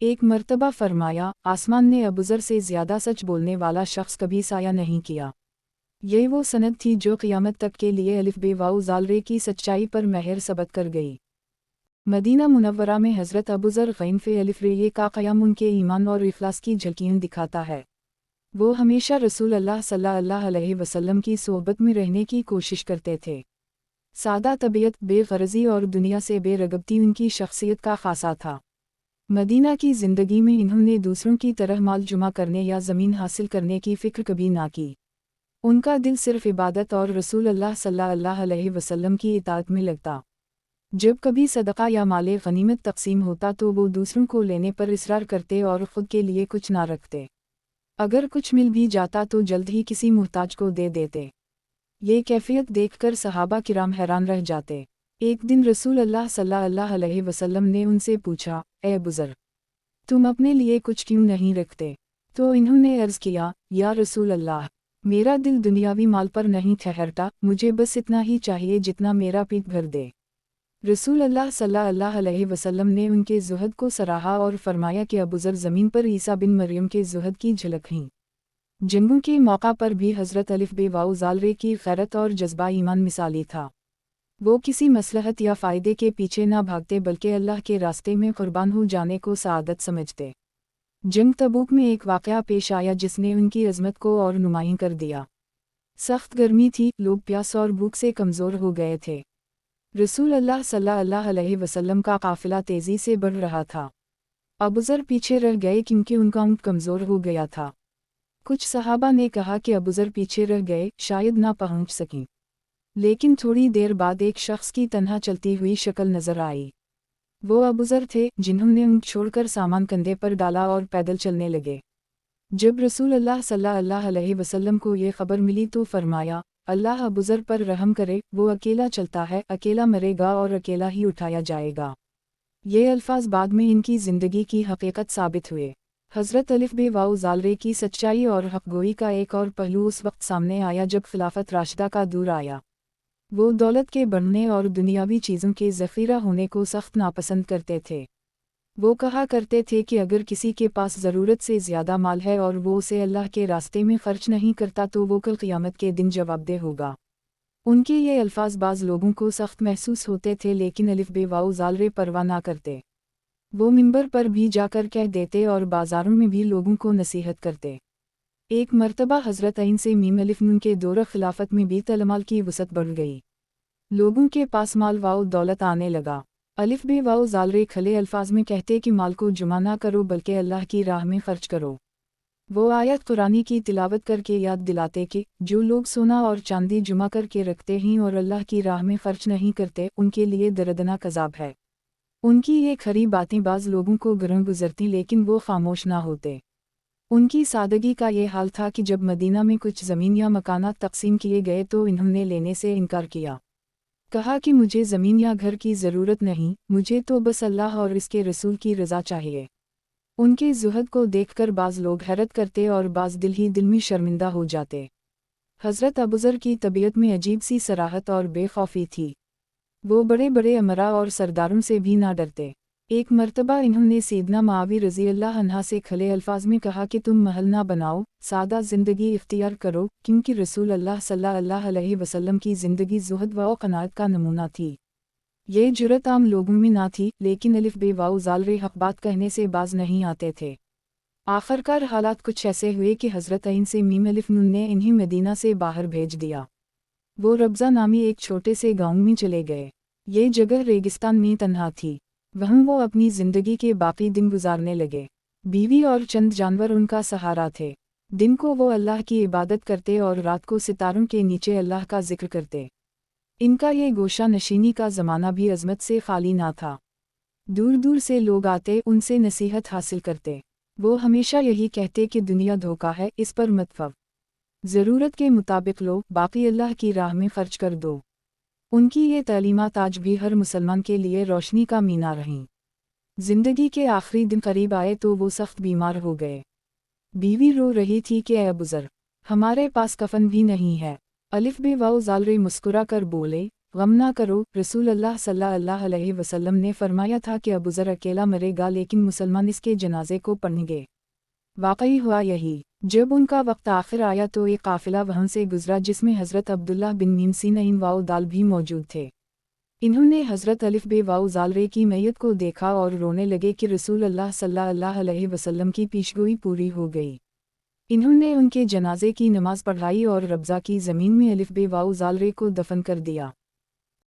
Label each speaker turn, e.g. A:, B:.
A: ایک مرتبہ فرمایا، آسمان نے ابوذر سے زیادہ سچ بولنے والا شخص کبھی سایہ نہیں کیا۔ یہ وہ سند تھی جو قیامت تک کے لیے الف بے واو زال رے کی سچائی پر مہر ثبت کر گئی۔ مدینہ منورہ میں حضرت ابوذر غین فے الف رے یہ کا قیام ان کے ایمان اور اخلاص کی جھلکیاں دکھاتا ہے۔ وہ ہمیشہ رسول اللہ صلی اللہ علیہ وسلم کی صحبت میں رہنے کی کوشش کرتے تھے۔ سادہ طبیعت، بے غرضی اور دنیا سے بے رغبتی ان کی شخصیت کا خاصہ تھا۔ مدینہ کی زندگی میں انہوں نے دوسروں کی طرح مال جمع کرنے یا زمین حاصل کرنے کی فکر کبھی نہ کی۔ ان کا دل صرف عبادت اور رسول اللہ صلی اللہ علیہ وسلم کی اطاعت میں لگتا۔ جب کبھی صدقہ یا مال غنیمت تقسیم ہوتا تو وہ دوسروں کو لینے پر اصرار کرتے اور خود کے لیے کچھ نہ رکھتے۔ اگر کچھ مل بھی جاتا تو جلد ہی کسی محتاج کو دے دیتے۔ یہ کیفیت دیکھ کر صحابہ کرام حیران رہ جاتے۔ ایک دن رسول اللہ صلی اللہ علیہ وسلم نے ان سے پوچھا، اے ابوذر، تم اپنے لیے کچھ کیوں نہیں رکھتے؟ تو انہوں نے عرض کیا، یا رسول اللہ، میرا دل دنیاوی مال پر نہیں ٹھہرتا، مجھے بس اتنا ہی چاہیے جتنا میرا پیٹ بھر دے۔ رسول اللہ صلی اللہ علیہ وسلم نے ان کے زہد کو سراہا اور فرمایا کہ ابوذر زمین پر عیسیٰ بن مریم کے زہد کی جھلک ہیں۔ جنگوں کے موقع پر بھی حضرت الف بے واو زال رے کی غیرت اور جذبہ ایمان مثالی تھا۔ وہ کسی مصلحت یا فائدے کے پیچھے نہ بھاگتے بلکہ اللہ کے راستے میں قربان ہو جانے کو سعادت سمجھتے۔ جنگ تبوک میں ایک واقعہ پیش آیا جس نے ان کی عظمت کو اور نمایاں کر دیا۔ سخت گرمی تھی، لوگ پیاس اور بھوک سے کمزور ہو گئے تھے۔ رسول اللہ صلی اللہ علیہ وسلم کا قافلہ تیزی سے بڑھ رہا تھا۔ ابوذر پیچھے رہ گئے کیونکہ ان کا اونٹ کمزور ہو گیا تھا۔ کچھ صحابہ نے کہا کہ ابوذر پیچھے رہ گئے، شاید نہ پہنچ سکیں۔ لیکن تھوڑی دیر بعد ایک شخص کی تنہا چلتی ہوئی شکل نظر آئی۔ وہ ابوذر تھے جنہوں نے اونٹ چھوڑ کر سامان کندھے پر ڈالا اور پیدل چلنے لگے۔ جب رسول اللہ صلی اللہ علیہ وسلم کو یہ خبر ملی تو فرمایا، اللہ ابوذر پر رحم کرے، وہ اکیلا چلتا ہے، اکیلا مرے گا اور اکیلا ہی اٹھایا جائے گا۔ یہ الفاظ بعد میں ان کی زندگی کی حقیقت ثابت ہوئے۔ حضرت الف بے واو زال رے کی سچائی اور حق گوئی کا ایک اور پہلو اس وقت سامنے آیا جب خلافت راشدہ کا دور آیا۔ وہ دولت کے بڑھنے اور دنیاوی چیزوں کے ذخیرہ ہونے کو سخت ناپسند کرتے تھے۔ وہ کہا کرتے تھے کہ اگر کسی کے پاس ضرورت سے زیادہ مال ہے اور وہ اسے اللہ کے راستے میں خرچ نہیں کرتا تو وہ کل قیامت کے دن جواب دہ ہوگا۔ ان کے یہ الفاظ بعض لوگوں کو سخت محسوس ہوتے تھے لیکن الف بے واو زال رے پرواہ نہ کرتے۔ وہ منبر پر بھی جا کر کہہ دیتے اور بازاروں میں بھی لوگوں کو نصیحت کرتے۔ ایک مرتبہ حضرت عین سے میم الف نون کے دور خلافت میں بیت المال کی وسعت بڑھ گئی۔ لوگوں کے پاس مال و دولت آنے لگا۔ الف بے واو زال رے کھلے الفاظ میں کہتے کہ مال کو جمع نہ کرو بلکہ اللہ کی راہ میں خرچ کرو۔ وہ آیت قرآنی کی تلاوت کر کے یاد دلاتے کہ جو لوگ سونا اور چاندی جمع کر کے رکھتے ہیں اور اللہ کی راہ میں خرچ نہیں کرتے ان کے لیے دردناک عذاب ہے۔ ان کی یہ کھری باتیں بعض لوگوں کو گرم گزرتی لیکن وہ خاموش نہ ہوتے۔ ان کی سادگی کا یہ حال تھا کہ جب مدینہ میں کچھ زمین یا مکانات تقسیم کیے گئے تو انہوں نے لینے سے انکار کیا۔ کہا کہ مجھے زمین یا گھر کی ضرورت نہیں، مجھے تو بس اللہ اور اس کے رسول کی رضا چاہیے۔ ان کے زہد کو دیکھ کر بعض لوگ حیرت کرتے اور بعض دل ہی دل میں شرمندہ ہو جاتے۔ حضرت ابوذر کی طبیعت میں عجیب سی صراحت اور بے خوفی تھی۔ وہ بڑے بڑے امراء اور سرداروں سے بھی نہ ڈرتے۔ ایک مرتبہ انہوں نے سیدنا معاویہ رضی اللہ عنہ سے کھلے الفاظ میں کہا کہ تم محل نہ بناؤ، سادہ زندگی اختیار کرو، کیونکہ رسول اللہ صلی اللہ علیہ وسلم کی زندگی زہد و قناعت کا نمونہ تھی۔ یہ جرأت عام لوگوں میں نہ تھی لیکن الف بے واو زال رے حق بات کہنے سے باز نہیں آتے تھے۔ آخرکار حالات کچھ ایسے ہوئے کہ حضرت عین سے میم الف نون نے انہیں مدینہ سے باہر بھیج دیا۔ وہ ربضہ نامی ایک چھوٹے سے گاؤں میں چلے گئے۔ یہ جگہ ریگستان میں تنہا تھی۔ وہاں وہ اپنی زندگی کے باقی دن گزارنے لگے۔ بیوی اور چند جانور ان کا سہارا تھے۔ دن کو وہ اللہ کی عبادت کرتے اور رات کو ستاروں کے نیچے اللہ کا ذکر کرتے۔ ان کا یہ گوشہ نشینی کا زمانہ بھی عظمت سے خالی نہ تھا۔ دور دور سے لوگ آتے، ان سے نصیحت حاصل کرتے۔ وہ ہمیشہ یہی کہتے کہ دنیا دھوکہ ہے، اس پر مت پھو، ضرورت کے مطابق لو، باقی اللہ کی راہ میں خرچ کر دو۔ ان کی یہ تعلیمات آج بھی ہر مسلمان کے لیے روشنی کا مینار رہیں۔ زندگی کے آخری دن قریب آئے تو وہ سخت بیمار ہو گئے۔ بیوی رو رہی تھی کہ اے ابوذر، ہمارے پاس کفن بھی نہیں ہے۔ الف بے واو زال رے مسکرا کر بولے، غم نہ کرو، رسول اللہ صلی اللہ علیہ وسلم نے فرمایا تھا کہ ابوذر اکیلا مرے گا لیکن مسلمان اس کے جنازے کو پڑھیں گے۔ واقعی ہوا یہی۔ جب ان کا وقت آخر آیا تو ایک قافلہ وہاں سے گزرا جس میں حضرت عبداللہ بن میم سین واؤ دال بھی موجود تھے۔ انہوں نے حضرت الف بے واؤ زالرے کی میت کو دیکھا اور رونے لگے کہ رسول اللہ صلی اللہ علیہ وسلم کی پیشگوئی پوری ہو گئی۔ انہوں نے ان کے جنازے کی نماز پڑھائی اور ربضہ کی زمین میں الف بے واؤ زالرے کو دفن کر دیا۔